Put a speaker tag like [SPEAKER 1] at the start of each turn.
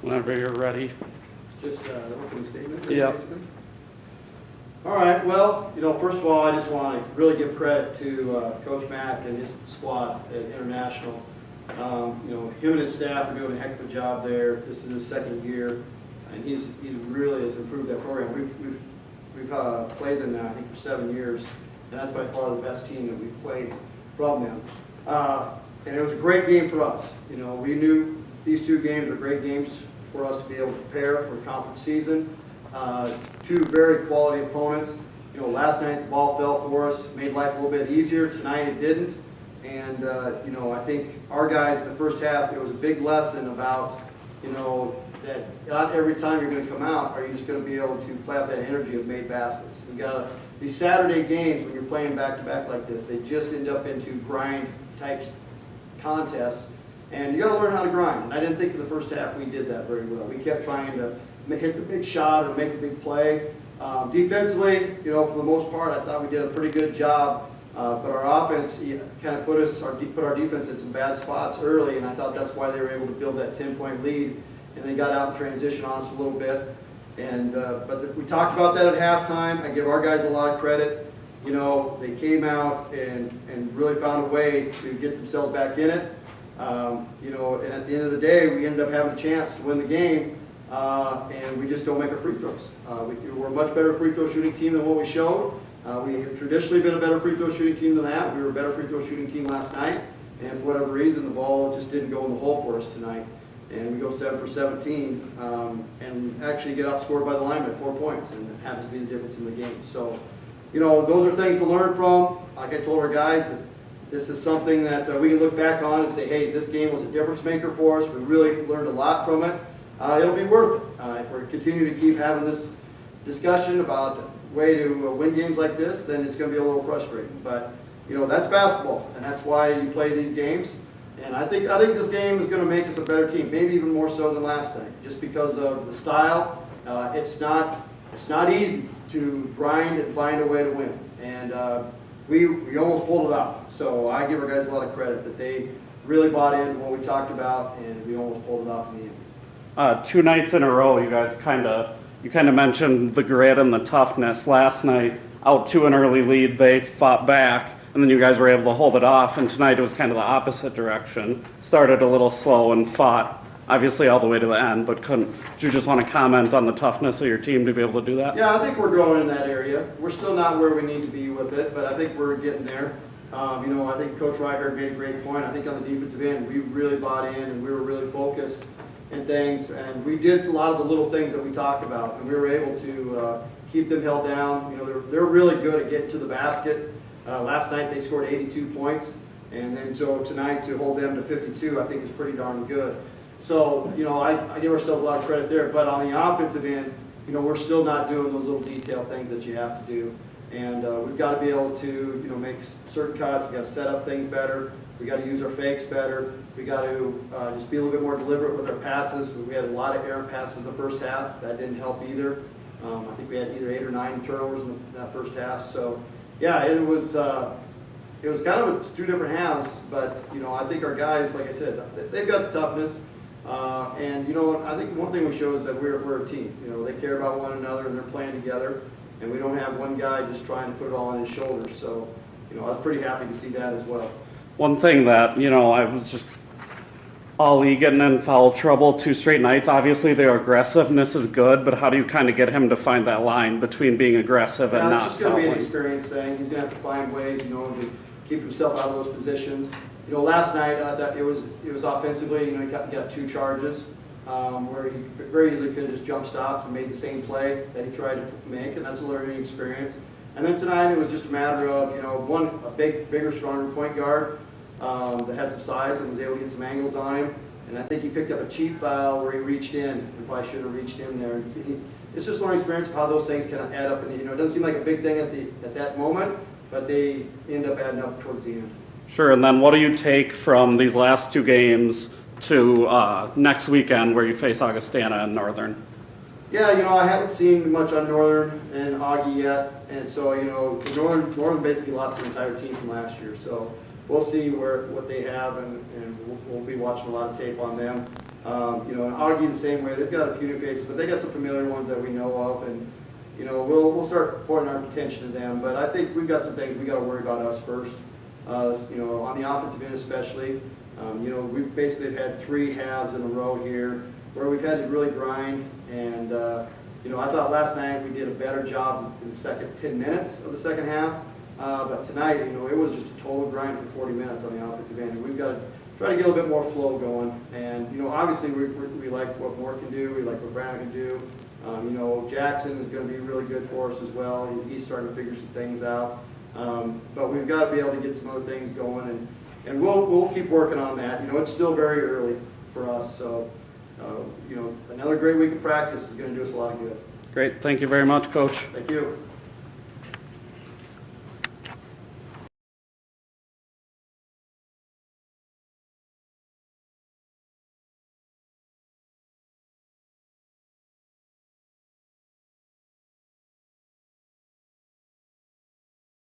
[SPEAKER 1] Whenever you're ready.
[SPEAKER 2] Just the opening statement?
[SPEAKER 1] Yep.
[SPEAKER 2] All right, well, first of all, I just want to really give credit to Coach Mack and his squad at International. Him and his staff are doing a heck of a job there. This is his second year, and he really has improved that program. We've played them now, I think, for 7 years, and that's by far the best team that we've played from them. And it was a great game for us. We knew these two games were great games for us to be able to prepare for a conference season. Two very quality opponents. Last night the ball fell for us, made life a little bit easier. Tonight it didn't. And, I think our guys in the first half, it was a big lesson about, that not every time you're going to come out are you just going to be able to play off that energy of made baskets. You got these Saturday games when you're playing back-to-back like this, they just end up into grind type contests. And you got to learn how to grind. And I didn't think in the first half we did that very well. We kept trying to hit the big shot or make the big play. Defensively, for the most part, I thought we did a pretty good job. But our offense kind of put our defense in some bad spots early, and I thought that's why they were able to build that 10-point lead. And they got out in transition on us a little bit. And we talked about that at halftime. I give our guys a lot of credit. They came out and really found a way to get themselves back in it. And at the end of the day, we ended up having a chance to win the game, and we just don't make our free throws. We're a much better free throw shooting team than what we showed. We have traditionally been a better free throw shooting team than that. We were a better free throw shooting team last night, and for whatever reason, the ball just didn't go in the hole for us tonight. And we go 7 for 17, and actually get outscored by the lineman at 4 points, and it happens to be the difference in the game. So, those are things to learn from. Like I told our guys, this is something that we can look back on and say, hey, this game was a difference maker for us. We really learned a lot from it. It'll be worth it. If we continue to keep having this discussion about a way to win games like this, then it's going to be a little frustrating. But, that's basketball, and that's why you play these games. And I think this game is going to make us a better team, maybe even more so than last night, just because of the style. It's not easy to grind and find a way to win. And we almost pulled it off. So I give our guys a lot of credit that they really bought into what we talked about, and we almost pulled it off in the end.
[SPEAKER 1] 2 nights in a row, you guys kind of mentioned the grit and the toughness. Last night, out to an early lead, they fought back, and then you guys were able to hold it off. And tonight it was kind of the opposite direction. Started a little slow and fought, obviously, all the way to the end. But do you just want to comment on the toughness of your team to be able to do that?
[SPEAKER 2] Yeah, I think we're growing in that area. We're still not where we need to be with it, but I think we're getting there. I think Coach Reichert made a great point. I think on the defensive end, we really bought in and we were really focused and things, and we did a lot of the little things that we talked about, and we were able to keep them held down. They're really good at getting to the basket. Last night they scored 82 points, and then so tonight to hold them to 52, I think is pretty darn good. So, I give ourselves a lot of credit there, but on the offensive end, we're still not doing those little detail things that you have to do, and we've got to be able to, make certain cuts. We've got to set up things better. We got to use our fakes better. We got to just be a little bit more deliberate with our passes. We had a lot of errant passes in the first half. That didn't help either. I think we had either 8 or 9 turnovers in that first half. So, yeah, it was kind of 2 different halves. But I think our guys, like I said, they've got the toughness. And I think one thing we show is that we're a team. They care about one another and they're playing together. And we don't have one guy just trying to put it all on his shoulders. So, I was pretty happy to see that as well.
[SPEAKER 1] One thing that, I was just Olly getting in foul trouble 2 straight nights. Obviously, their aggressiveness is good, but how do you kind of get him to find that line between being aggressive and not fouling?
[SPEAKER 2] It's just going to be an experience thing. He's going to have to find ways, to keep himself out of those positions. Last night I thought it was offensively. He got 2 charges where he very easily could have just jump stopped and made the same play that he tried to make, and that's a learning experience. And then tonight it was just a matter of a bigger, stronger point guard that had some size and was able to get some angles on him. And I think he picked up a cheap foul where he reached in and probably should have reached in there. It's just learning experience of how those things kind of add up. And it doesn't seem like a big thing at that moment, but they end up adding up towards the end.
[SPEAKER 1] Sure. And then what do you take from these last 2 games to next weekend where you face Augustana and Northern?
[SPEAKER 2] Yeah, I haven't seen much on Northern and Augie yet, and so because Northern basically lost the entire team from last year, so we'll see what they have, and we'll be watching a lot of tape on them. You know, and Augie the same way. They've got a few new faces, but they got some familiar ones that we know of, and you know, we'll start pouring our attention to them. But I think we've got some things we got to worry about us first. You know, on the offensive end especially. You know, we've basically had 3 halves in a row here where we've had to really grind. And you know, I thought last night we did a better job in the second 10 minutes of the second half. But tonight, you know, it was just a total grind for 40 minutes on the offensive end. And we've got to try to get a little bit more flow going. And, you know, obviously we like what Moore can do. We like what Brown can do. You know, Jackson is going to be really good for us as well. He's starting to figure some things out. But we've got to be able to get some other things going. And we'll keep working on that. You know, it's still very early for us. So, you know, another great week of practice is going to do us a lot of good.
[SPEAKER 1] Great. Thank you very much, Coach.
[SPEAKER 2] Thank you.